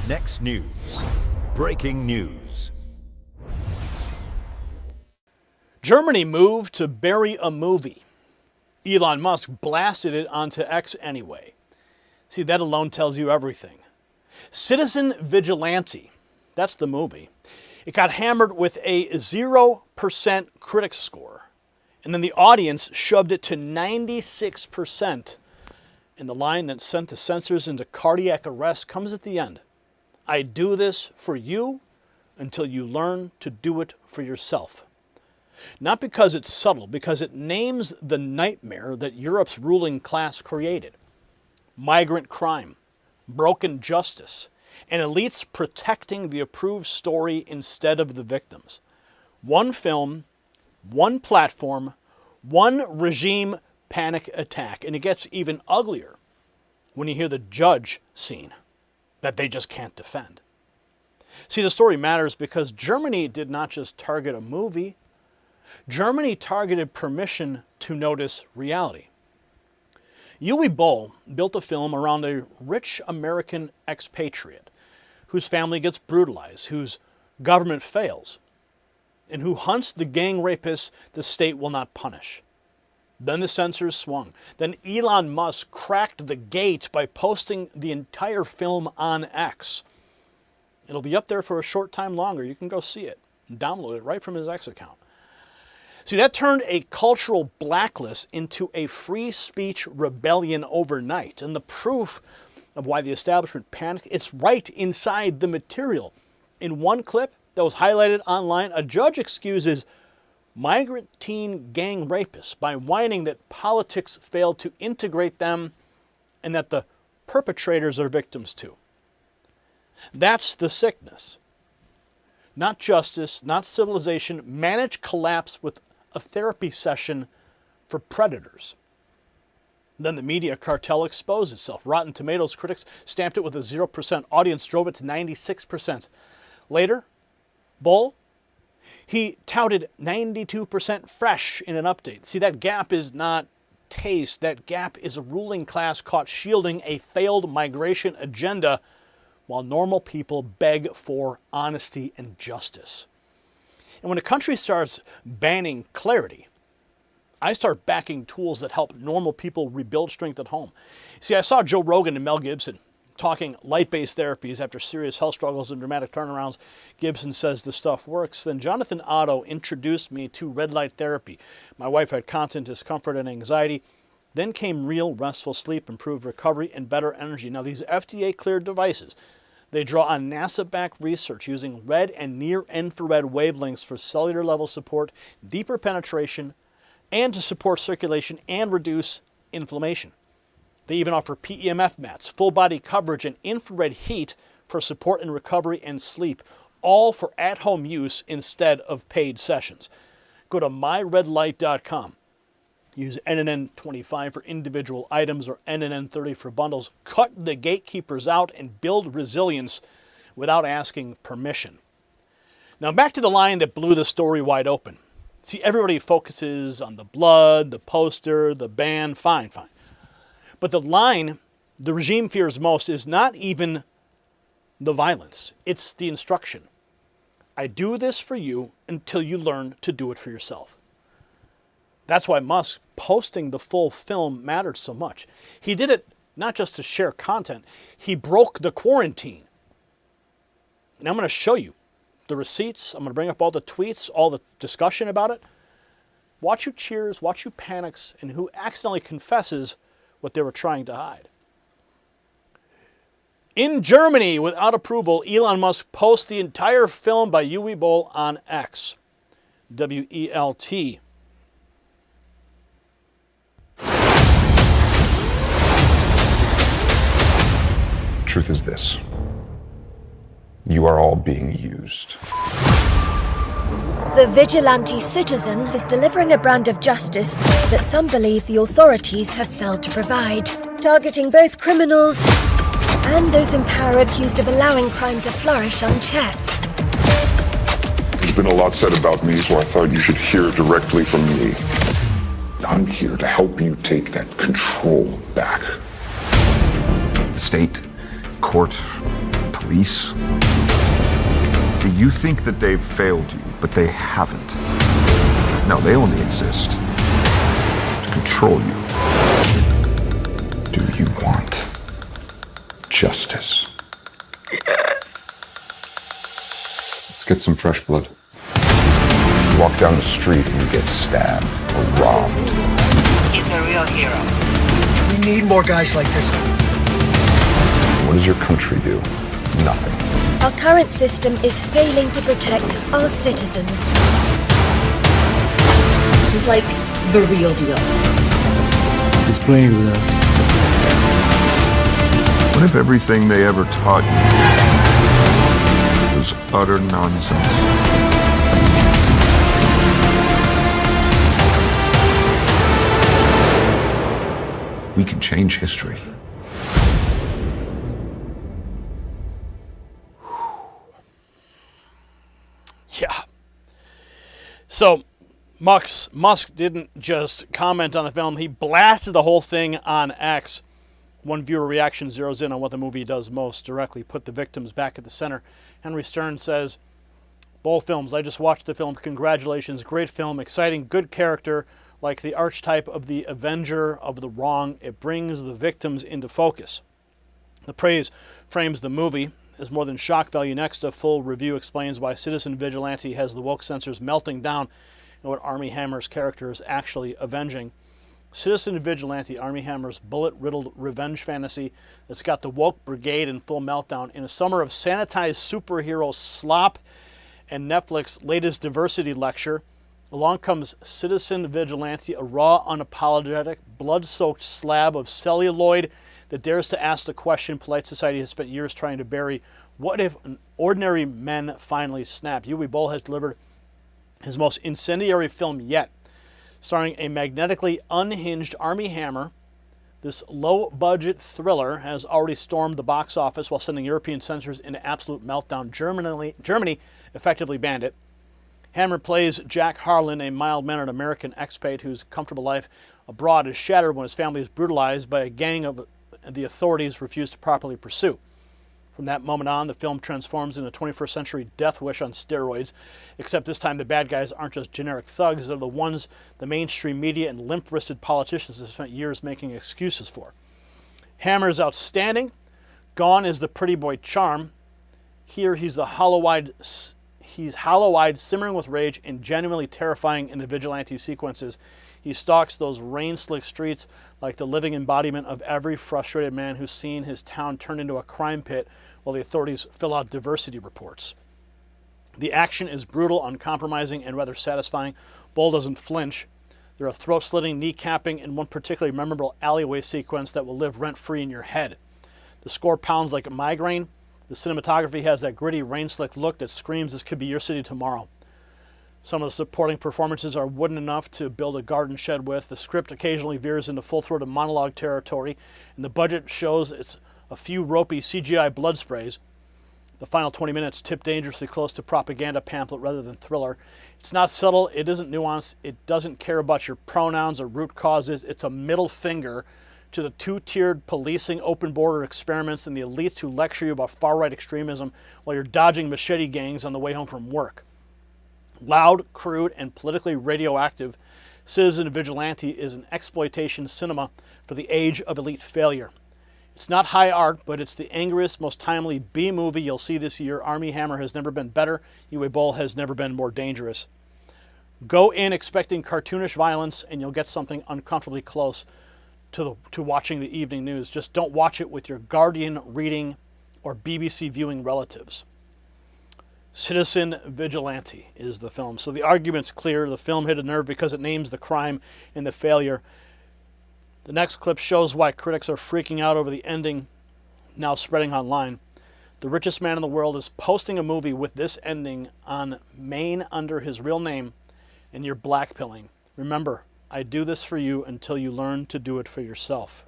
Next news. Breaking news. Germany moved to bury a movie. Elon Musk blasted it onto X anyway. See, that alone tells you everything. Citizen Vigilante, that's the movie. It got hammered with a 0% critics score. And then the audience shoved it to 96%. And the line that sent the censors into cardiac arrest comes at the end. I do this for you until you learn to do it for yourself. Not because it's subtle, because it names the nightmare that Europe's ruling class created. Migrant crime, broken justice, and elites protecting the approved story instead of the victims. One film, one platform, one regime panic attack. And it gets even uglier when you hear the judge scene that they just can't defend. See, the story matters because Germany did not just target a movie. Germany targeted permission to notice reality. Uwe Boll built a film around a rich American expatriate whose family gets brutalized, whose government fails, and who hunts the gang rapists the state will not punish. Then the censors swung. Then Elon Musk cracked the gate by posting the entire film on X. It'll be up there for a short time longer. You can go see it and download it right from his X account. See, that turned a cultural blacklist into a free speech rebellion overnight. And the proof of why the establishment panicked, it's right inside the material. In one clip that was highlighted online, a judge excuses migrant teen gang rapists by whining that politics failed to integrate them and that the perpetrators are victims too. That's the sickness. Not justice, not civilization, managed collapse with a therapy session for predators. Then the media cartel exposed itself. Rotten Tomatoes critics stamped it with a 0%. Audience drove it to 96%. Later, Boll, he touted 92% fresh in an update. See, that gap is not taste. That gap is a ruling class caught shielding a failed migration agenda while normal people beg for honesty and justice. And when a country starts banning clarity, I start backing tools that help normal people rebuild strength at home. See, I saw Joe Rogan and Mel Gibson talking light-based therapies after serious health struggles and dramatic turnarounds. Gibson says the stuff works. Then Jonathan Otto introduced me to red light therapy. My wife had constant discomfort and anxiety. Then came real restful sleep, improved recovery, and better energy. Now, these FDA-cleared devices, they draw on NASA-backed research using red and near-infrared wavelengths for cellular-level support, deeper penetration, and to support circulation and reduce inflammation. They even offer PEMF mats, full-body coverage, and infrared heat for support and recovery and sleep, all for at-home use instead of paid sessions. Go to myredlight.com. Use NNN25 for individual items or NNN30 for bundles. Cut the gatekeepers out and build resilience without asking permission. Now back to the line that blew the story wide open. See, everybody focuses on the blood, the poster, the ban, fine. But the line the regime fears most is not even the violence. It's the instruction. I do this for you until you learn to do it for yourself. That's why Musk posting the full film mattered so much. He did it not just to share content. He broke the quarantine. And I'm going to show you the receipts. I'm going to bring up all the tweets, all the discussion about it. Watch who cheers, watch who panics, and who accidentally confesses what they were trying to hide. In Germany, without approval, Elon Musk posts the entire film by Uwe Boll on X. WELT. The truth is this. You are all being used. The vigilante citizen is delivering a brand of justice that some believe the authorities have failed to provide, targeting both criminals and those in power accused of allowing crime to flourish unchecked. There's been a lot said about me, so I thought you should hear directly from me. I'm here to help you take that control back. The state, court, police? See, you think that they've failed you, but they haven't. No, they only exist to control you. Do you want justice? Yes. Let's get some fresh blood. You walk down the street and you get stabbed or robbed. He's a real hero. We need more guys like this. What does your country do? Nothing. Our current system is failing to protect our citizens. He's like the real deal. He's playing with us. What if everything they ever taught you was utter nonsense? We can change history. Yeah. So, Musk didn't just comment on the film, he blasted the whole thing on X. One viewer reaction zeroes in on what the movie does most directly, put the victims back at the center. Henry Stern says, Boll Films, I just watched the film. Congratulations, great film, exciting, good character, like the archetype of the avenger of the wrong. It brings the victims into focus. The praise frames the movie as more than shock value. Next, a full review explains why Citizen Vigilante has the woke censors melting down and what Armie Hammer's character is actually avenging. Citizen Vigilante, Armie Hammer's bullet-riddled revenge fantasy that's got the woke brigade in full meltdown. In a summer of sanitized superhero slop and Netflix's latest diversity lecture, along comes Citizen Vigilante, a raw, unapologetic, blood-soaked slab of celluloid that dares to ask the question polite society has spent years trying to bury. What if ordinary men finally snap? Uwe Boll has delivered his most incendiary film yet, starring a magnetically unhinged Armie Hammer. This low-budget thriller has already stormed the box office while sending European censors into absolute meltdown. Germany effectively banned it. Hammer plays Jack Harlan, a mild-mannered American expat whose comfortable life abroad is shattered when his family is brutalized by a gang of the authorities refuse to properly pursue. From that moment on, the film transforms into a 21st century death wish on steroids, except this time the bad guys aren't just generic thugs, they're the ones the mainstream media and limp-wristed politicians have spent years making excuses for. Hammer's outstanding. Gone is the pretty boy charm. Here he's hollow-eyed, simmering with rage, and genuinely terrifying in the vigilante sequences. He stalks those rain-slick streets like the living embodiment of every frustrated man who's seen his town turn into a crime pit while the authorities fill out diversity reports. The action is brutal, uncompromising, and rather satisfying. Boll doesn't flinch. There are throat-slitting, knee-capping, and one particularly memorable alleyway sequence that will live rent-free in your head. The score pounds like a migraine. The cinematography has that gritty, rain-slick look that screams this could be your city tomorrow. Some of the supporting performances are wooden enough to build a garden shed with. The script occasionally veers into full-throated monologue territory, and the budget shows it's a few ropey CGI blood sprays. The final 20 minutes tip dangerously close to propaganda pamphlet rather than thriller. It's not subtle, it isn't nuanced, it doesn't care about your pronouns or root causes. It's a middle finger to the two-tiered policing open border experiments and the elites who lecture you about far-right extremism while you're dodging machete gangs on the way home from work. Loud, crude, and politically radioactive, Citizen Vigilante is an exploitation cinema for the age of elite failure. It's not high art, but it's the angriest, most timely B-movie you'll see this year. Armie Hammer has never been better. Uwe Boll has never been more dangerous. Go in expecting cartoonish violence, and you'll get something uncomfortably close to watching the evening news. Just don't watch it with your Guardian reading or BBC viewing relatives. Citizen Vigilante is the film. So the argument's clear. The film hit a nerve because it names the crime and the failure. The next clip shows why critics are freaking out over the ending now spreading online. The richest man in the world is posting a movie with this ending on Maine under his real name, and you're blackpilling. Remember, I do this for you until you learn to do it for yourself.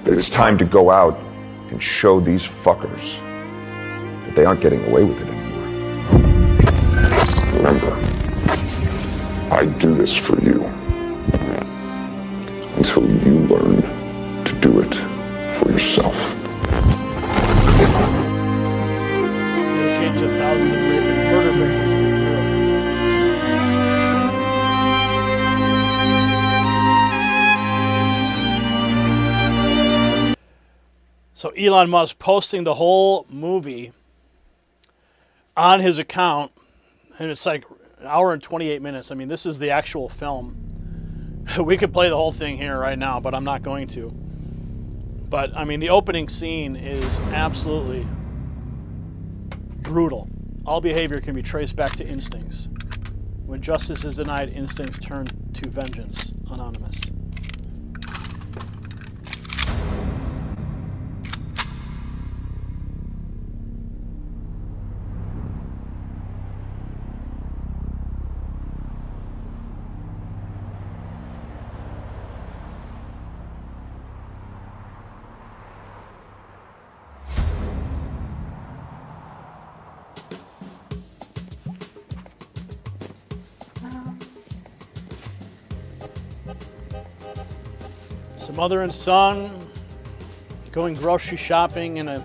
It's time to go out and show these fuckers that they aren't getting away with it anymore. Remember, I do this for you until you learn to do it for yourself. So Elon Musk posting the whole movie on his account, and it's like an hour and 28 minutes. I mean, this is the actual film. We could play the whole thing here right now, but I'm not going to. But, I mean, the opening scene is absolutely brutal. All behavior can be traced back to instincts. When justice is denied, instincts turn to vengeance. Anonymous. So mother and son going grocery shopping in a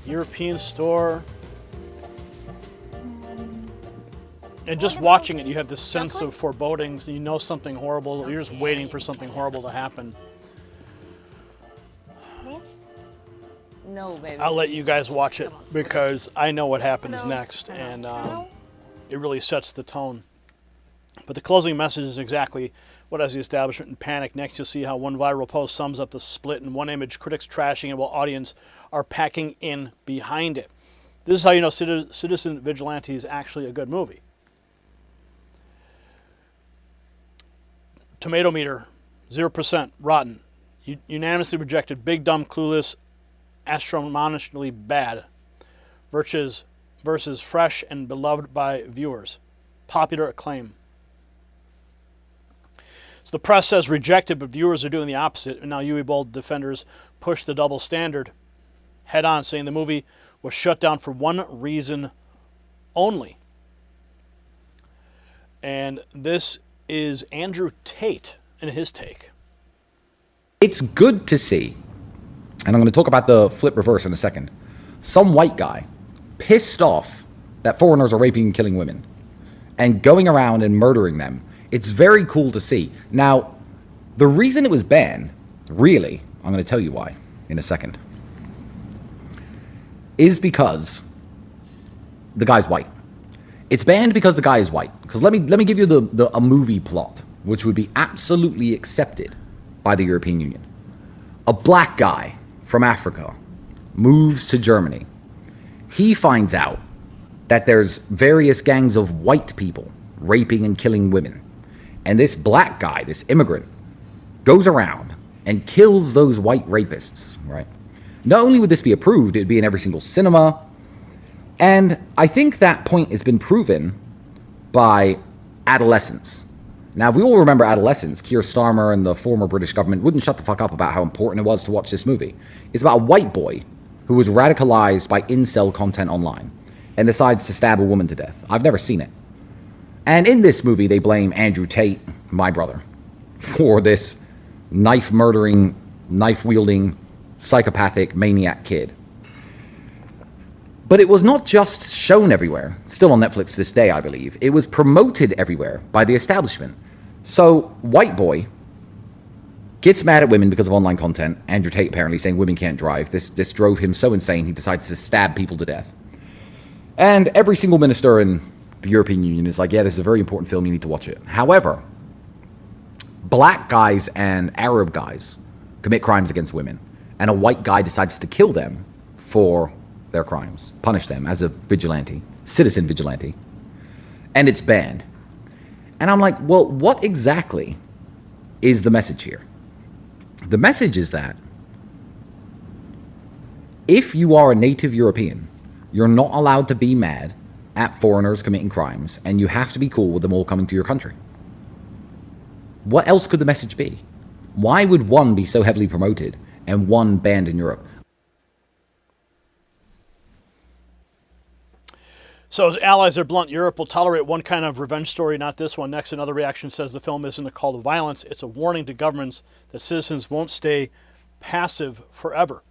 European store. And just watching it, you have this sense of forebodings. You know something horrible. You're just waiting for something horrible to happen. No, baby. I'll let you guys watch it because I know what happens next, and it really sets the tone. But the closing message is exactly what has the establishment in panic. Next, you'll see how one viral post sums up the split in one image, critics trashing it while audience are packing in behind it. This is how you know Citizen Vigilante is actually a good movie. Tomato meter, 0%, rotten. Unanimously rejected, big, dumb, clueless, astronomically bad. Versus fresh and beloved by viewers. Popular acclaim. So the press says rejected, but viewers are doing the opposite. And now Uwe Boll defenders push the double standard head on, saying the movie was shut down for one reason only. And this is Andrew Tate and his take. It's good to see, and I'm going to talk about the flip reverse in a second, some white guy pissed off that foreigners are raping and killing women and going around and murdering them. It's very cool to see. Now, the reason it was banned, really, I'm going to tell you why in a second, is because the guy's white. It's banned because the guy is white. Because let me give you a movie plot, which would be absolutely accepted by the European Union. A black guy from Africa moves to Germany. He finds out that there's various gangs of white people raping and killing women. And this black guy, this immigrant, goes around and kills those white rapists, right? Not only would this be approved, it would be in every single cinema. And I think that point has been proven by adolescents. Now, if we all remember adolescents, Keir Starmer and the former British government wouldn't shut the fuck up about how important it was to watch this movie. It's about a white boy who was radicalized by incel content online and decides to stab a woman to death. I've never seen it. And in this movie, they blame Andrew Tate, my brother, for this knife-murdering, knife-wielding, psychopathic maniac kid. But it was not just shown everywhere, still on Netflix to this day, I believe. It was promoted everywhere by the establishment. So, white boy gets mad at women because of online content. Andrew Tate apparently saying women can't drive. This drove him so insane, he decides to stab people to death. And every single minister in the European Union is like, yeah, this is a very important film, you need to watch it. However, black guys and Arab guys commit crimes against women, and a white guy decides to kill them for their crimes, punish them as a vigilante, citizen vigilante, and it's banned. And I'm like, well, what exactly is the message here? The message is that if you are a native European, you're not allowed to be mad at foreigners committing crimes, and you have to be cool with them all coming to your country. What else could the message be? Why would one be so heavily promoted and one banned in Europe? So as allies are blunt, Europe will tolerate one kind of revenge story, not this one. Next, another reaction says the film isn't a call to violence. It's a warning to governments that citizens won't stay passive forever.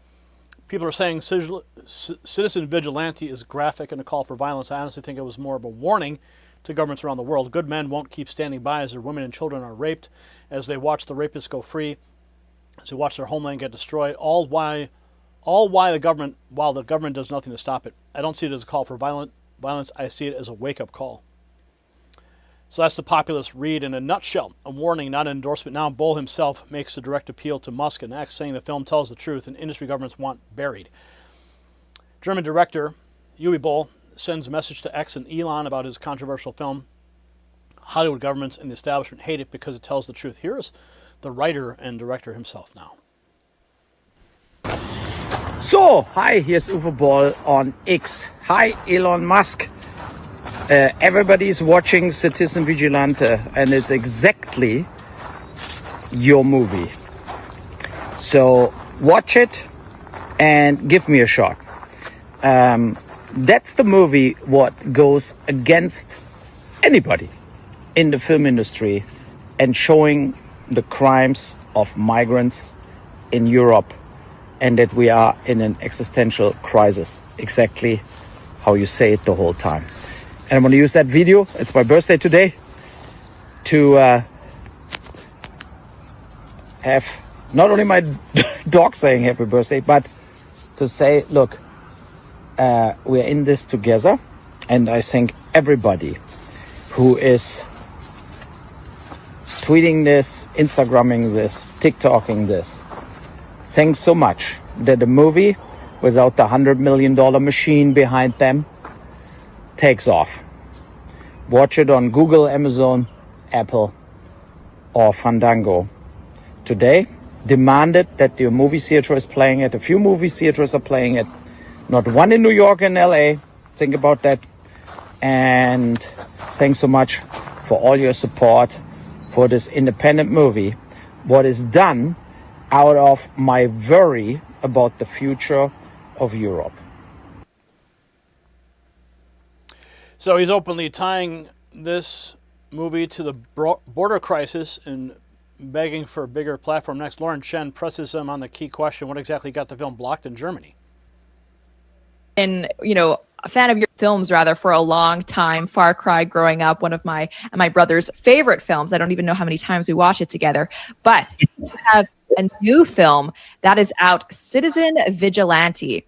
People are saying Citizen Vigilante is graphic and a call for violence. I honestly think it was more of a warning to governments around the world. Good men won't keep standing by as their women and children are raped, as they watch the rapists go free, as they watch their homeland get destroyed, all while All while the government does nothing to stop it. I don't see it as a call for violence. I see it as a wake-up call. So that's the populist read in a nutshell. A warning, not an endorsement. Now Boll himself makes a direct appeal to Musk and X, saying the film tells the truth and industry governments want buried. German director Uwe Boll sends a message to X and Elon about his controversial film. Hollywood governments and the establishment hate it because it tells the truth. Here's the writer and director himself now. So, hi, here's Uwe Boll on X. Hi, Elon Musk. Everybody's watching Citizen Vigilante, and it's exactly your movie. So, watch it and give me a shot. That's the movie what goes against anybody in the film industry and showing the crimes of migrants in Europe, and that we are in an existential crisis, exactly how you say it the whole time. And I'm going to use that video, it's my birthday today, to have not only my dog saying happy birthday, but to say, look, we're in this together, and I think everybody who is tweeting this, Instagramming this, TikToking this, thanks so much that the movie, without the $100 million machine behind them, takes off. Watch it on Google, Amazon, Apple, or Fandango. Today, demanded that the movie theater is playing it. A few movie theaters are playing it. Not one in New York and LA. Think about that. And thanks so much for all your support for this independent movie. What is done out of my worry about the future of Europe. So he's openly tying this movie to the border crisis and begging for a bigger platform. Next, Lauren Chen presses him on the key question: what exactly got the film blocked in Germany? And, a fan of your films, rather, for a long time. Far Cry growing up, one of my and my brother's favorite films. I don't even know how many times we watch it together. But you have a new film that is out, Citizen Vigilante.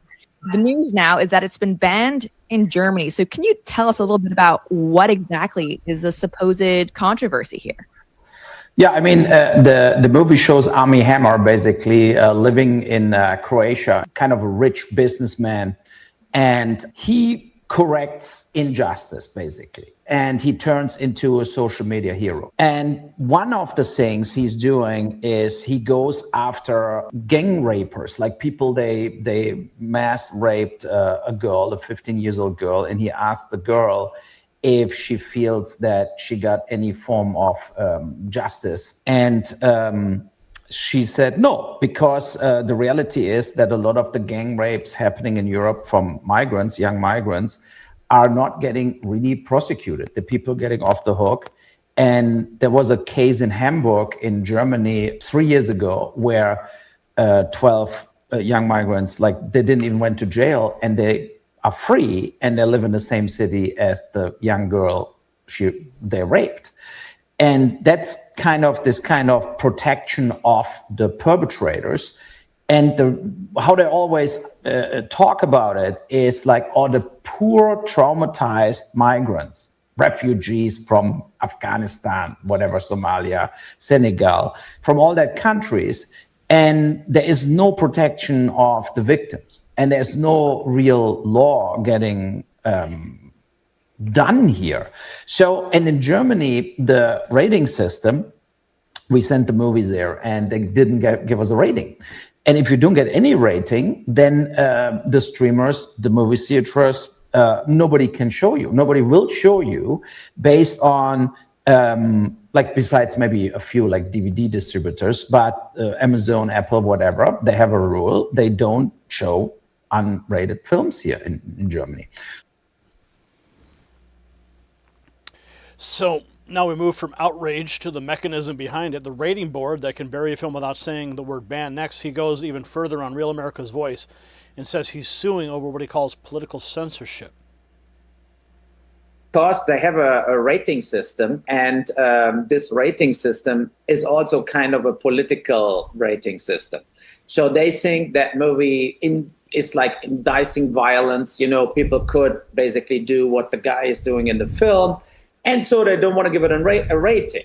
The news now is that it's been banned in Germany. So can you tell us a little bit about what exactly is the supposed controversy here? Yeah, I mean, the movie shows Armie Hammer basically living in Croatia, kind of a rich businessman. And he corrects injustice, basically. And he turns into a social media hero. And one of the things he's doing is he goes after gang rapers, like people they mass raped a girl, a 15 years old girl. And he asked the girl if she feels that she got any form of justice. And she said no, because the reality is that a lot of the gang rapes happening in Europe from migrants, young migrants, are not getting really prosecuted. The people getting off the hook. And there was a case in Hamburg in Germany 3 years ago where 12 young migrants, they didn't even went to jail, and they are free, and they live in the same city as the young girl they raped. And that's this kind of protection of the perpetrators. And how they always talk about it is all the poor, traumatized migrants, refugees from Afghanistan, whatever, Somalia, Senegal, from all that countries. And there is no protection of the victims. And there's no real law getting done here. So, and in Germany, the rating system, we sent the movies there and they didn't give us a rating. And if you don't get any rating, then the streamers, the movie theaters, nobody can show you. Nobody will show you based on, besides maybe a few DVD distributors, but Amazon, Apple, whatever, they have a rule. They don't show unrated films here in Germany. So now we move from outrage to the mechanism behind it, the rating board that can bury a film without saying the word ban. Next, he goes even further on Real America's Voice and says he's suing over what he calls political censorship. Because they have a rating system, and this rating system is also kind of a political rating system. So they think that movie is like indicting violence. You know, people could basically do what the guy is doing in the film, and so they don't want to give it a rating.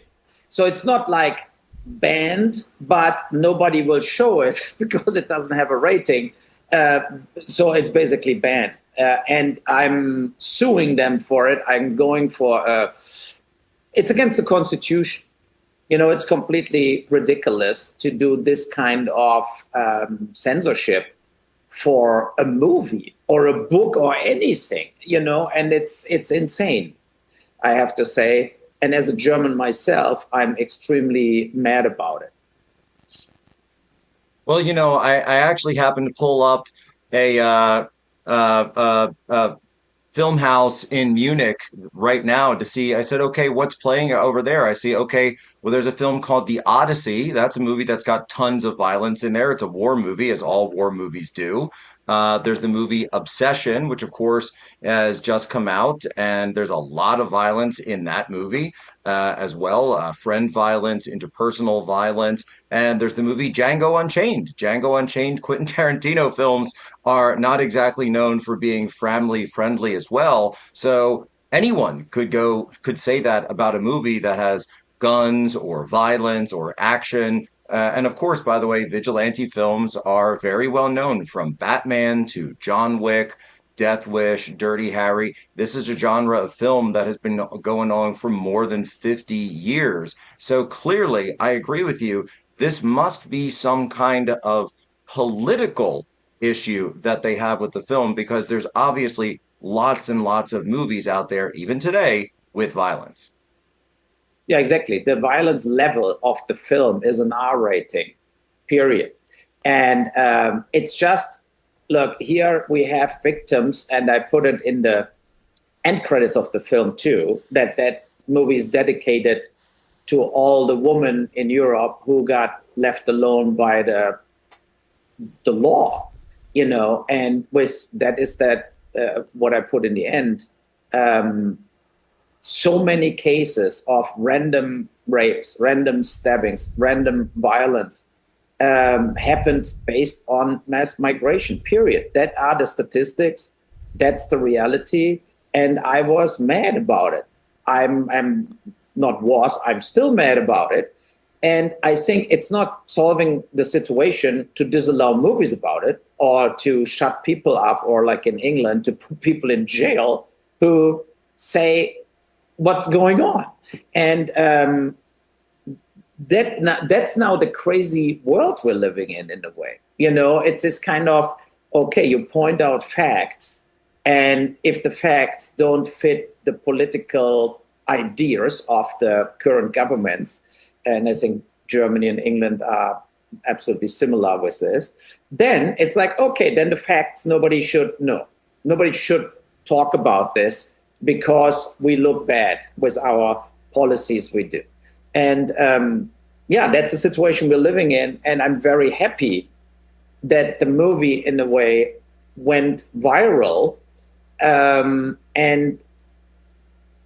So it's not like banned, but nobody will show it because it doesn't have a rating. So it's basically banned. And I'm suing them for it. I'm going for it's against the Constitution. You know, it's completely ridiculous to do this kind of censorship for a movie or a book or anything, you know, and it's insane, I have to say. And as a German myself, I'm extremely mad about it. Well, you know, I actually happened to pull up a film house in Munich right now to see. I said, okay, what's playing over there? I see, okay, well, there's a film called The Odyssey. That's a movie that's got tons of violence in there. It's a war movie, as all war movies do. There's the movie Obsession, which of course has just come out, and there's a lot of violence in that movie as well. Friend violence, interpersonal violence. And there's the movie Django Unchained. Django Unchained, Quentin Tarantino films are not exactly known for being family friendly as well. So anyone could say that about a movie that has guns or violence or action. And of course, by the way, vigilante films are very well known, from Batman to John Wick, Death Wish, Dirty Harry. This is a genre of film that has been going on for more than 50 years. So clearly, I agree with you. This must be some kind of political issue that they have with the film, because there's obviously lots and lots of movies out there, even today, with violence. Yeah, exactly. The violence level of the film is an R rating, period. And it's just, look, here we have victims, and I put it in the end credits of the film too, that movie is dedicated to all the women in Europe who got left alone by the law, you know, and with that is what I put in the end. So many cases of random rapes, random stabbings, random violence happened based on mass migration, period. That are the statistics. That's the reality. And I was mad about it. I'm still mad about it. And I think it's not solving the situation to disallow movies about it, or to shut people up, or like in England, to put people in jail who say what's going on. And that's now the crazy world we're living in a way. You know, it's this kind of, okay, you point out facts, and if the facts don't fit the political ideas of the current governments, and I think Germany and England are absolutely similar with this, then it's like, okay, then the facts nobody should know. Nobody should talk about this, because we look bad with our policies we do. And that's the situation we're living in. And I'm very happy that the movie, in a way, went viral, and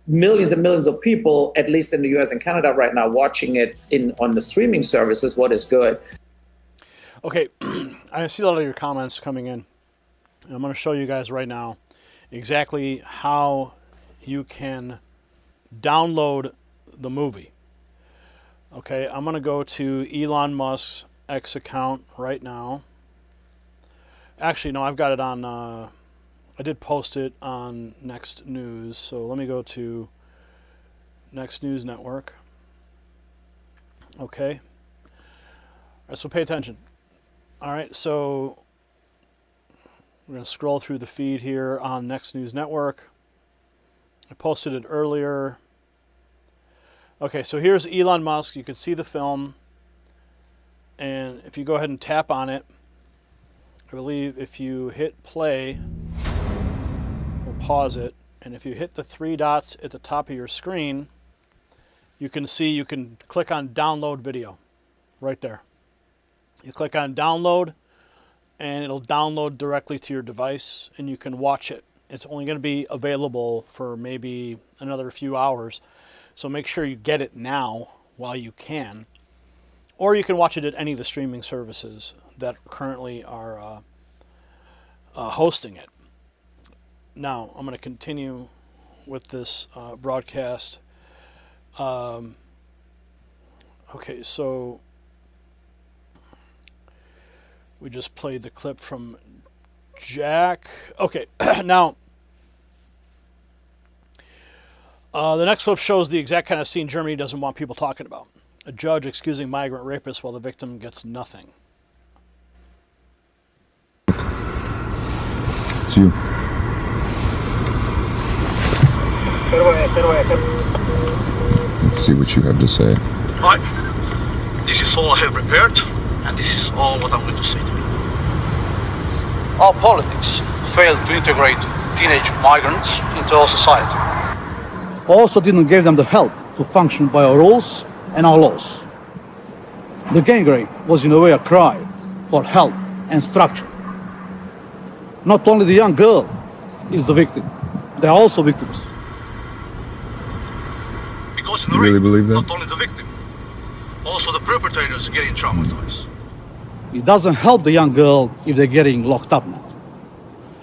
millions and millions of people, at least in the US and Canada right now, watching it on the streaming services, what is good. Okay, I see a lot of your comments coming in. I'm going to show you guys right now exactly how you can download the movie. Okay, I'm going to go to Elon Musk's X account right now. Actually, no, I've got it on, I did post it on Next News. So let me go to Next News Network. Okay. All right, so pay attention. All right, so we're going to scroll through the feed here on Next News Network. I posted it earlier. Okay, so here's Elon Musk. You can see the film. And if you go ahead and tap on it, I believe if you hit play, we'll pause it. And if you hit the three dots at the top of your screen, you can see you can click on download video right there. You click on download, and it'll download directly to your device, and you can watch it. It's only going to be available for maybe another few hours. So make sure you get it now while you can. Or you can watch it at any of the streaming services that currently are hosting it. Now, I'm going to continue with this broadcast. Okay, so we just played the clip from Jack. Okay, now the next clip shows the exact kind of scene Germany doesn't want people talking about. A judge excusing migrant rapists while the victim gets nothing. It's you. Let's see what you have to say. Hi, this is all I have prepared, and this is all what I'm going to say to you. Our politics failed to integrate teenage migrants into our society. Also didn't give them the help to function by our rules and our laws. The gang rape was in a way a cry for help and structure. Not only the young girl is the victim, they are also victims. Because in the You really rape, believe that? not only the victim, also the perpetrators are getting traumatized. It doesn't help the young girl if they're getting locked up now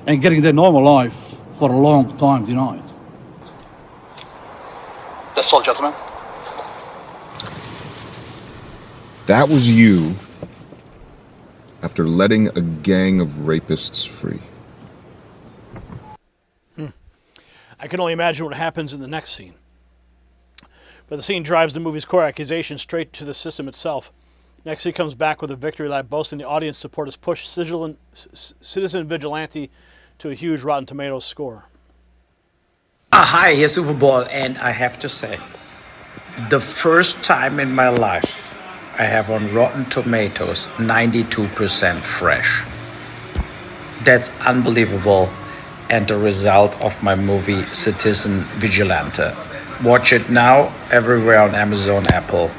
and getting their normal life for a long time denied. That's all, gentlemen. That was you after letting a gang of rapists free. I can only imagine what happens in the next scene. But the scene drives the movie's core accusation straight to the system itself. Next, he comes back with a victory lap boasting the audience support has pushed Citizen Vigilante to a huge Rotten Tomatoes score. Hi, here's Uwe Boll, and I have to say, the first time in my life I have on Rotten Tomatoes 92% fresh. That's unbelievable, and the result of my movie Citizen Vigilante. Watch it now everywhere on Amazon, Apple,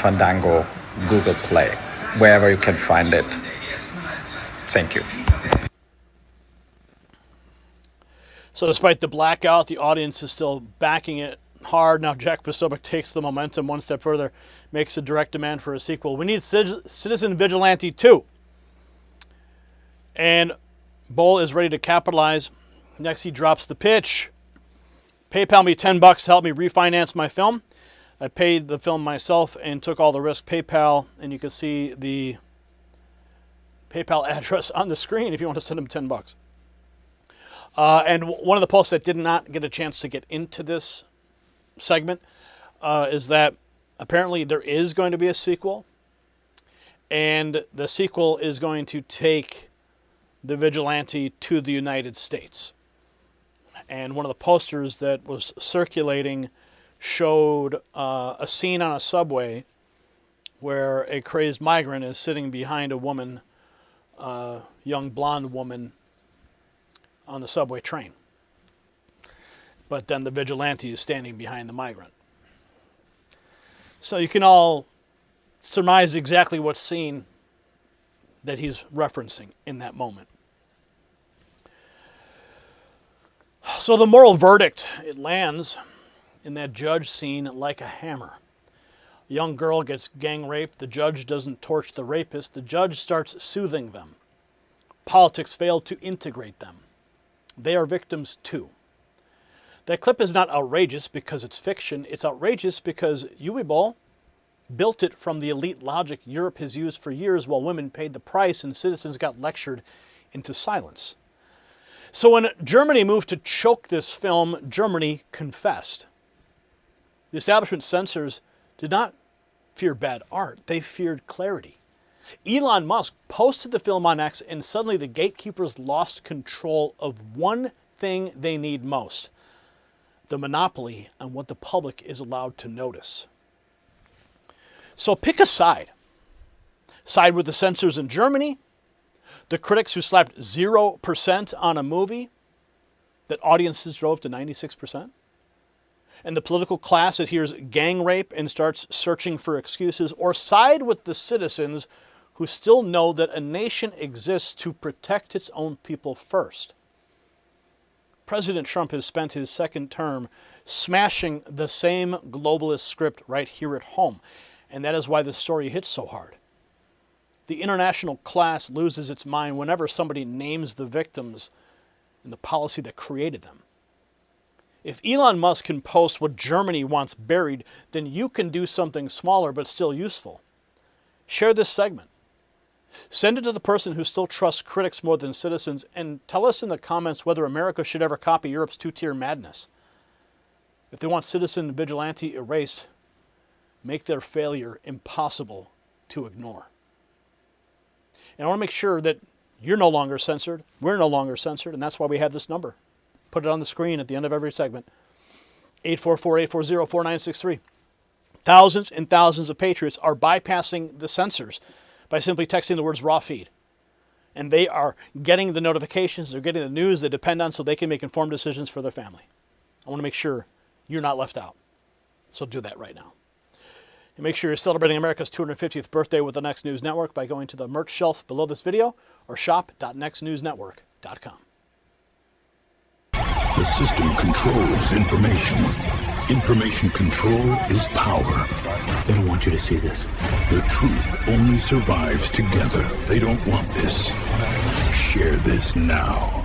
Fandango, Google Play, wherever you can find it. Thank you. So despite the blackout, the audience is still backing it hard. Now Jack Posobiec takes the momentum one step further, makes a direct demand for a sequel. We need Citizen Vigilante 2. And Boll is ready to capitalize. Next, he drops the pitch. PayPal me $10 to help me refinance my film. I paid the film myself and took all the risk. PayPal, and you can see the PayPal address on the screen if you want to send him $10. And one of the posts that did not get a chance to get into this segment is that apparently there is going to be a sequel, and the sequel is going to take the vigilante to the United States. And one of the posters that was circulating showed a scene on a subway where a crazed migrant is sitting behind a woman, young blonde woman, on the subway train. But then the vigilante is standing behind the migrant. So you can all surmise exactly what scene that he's referencing in that moment. So the moral verdict, it lands in that judge scene like a hammer. A young girl gets gang raped. The judge doesn't torch the rapist. The judge starts soothing them. Politics failed to integrate them. They are victims too. That clip is not outrageous because it's fiction. It's outrageous because Uwe Boll built it from the elite logic Europe has used for years while women paid the price and citizens got lectured into silence. So when Germany moved to choke this film, Germany confessed. The establishment censors did not fear bad art. They feared clarity. Elon Musk posted the film on X, and suddenly the gatekeepers lost control of one thing they need most: the monopoly on what the public is allowed to notice. So pick a side. Side with the censors in Germany, the critics who slapped 0% on a movie that audiences drove to 96%, and the political class that hears gang rape and starts searching for excuses, or side with the citizens who still know that a nation exists to protect its own people first. President Trump has spent his second term smashing the same globalist script right here at home. And that is why this story hits so hard. The international class loses its mind whenever somebody names the victims and the policy that created them. If Elon Musk can post what Germany wants buried, then you can do something smaller but still useful. Share this segment. Send it to the person who still trusts critics more than citizens, and tell us in the comments whether America should ever copy Europe's two-tier madness. If they want Citizen Vigilante erased, make their failure impossible to ignore. And I want to make sure that you're no longer censored, we're no longer censored, and that's why we have this number. Put it on the screen at the end of every segment. 844-840-4963. Thousands and thousands of patriots are bypassing the censors by simply texting the words raw feed. And they are getting the notifications, they're getting the news they depend on so they can make informed decisions for their family. I want to make sure you're not left out. So do that right now. And make sure you're celebrating America's 250th birthday with the Next News Network by going to the merch shelf below this video or shop.nextnewsnetwork.com. The system controls information. Information control is power. They don't want you to see this. The truth only survives together. They don't want this. Share this now.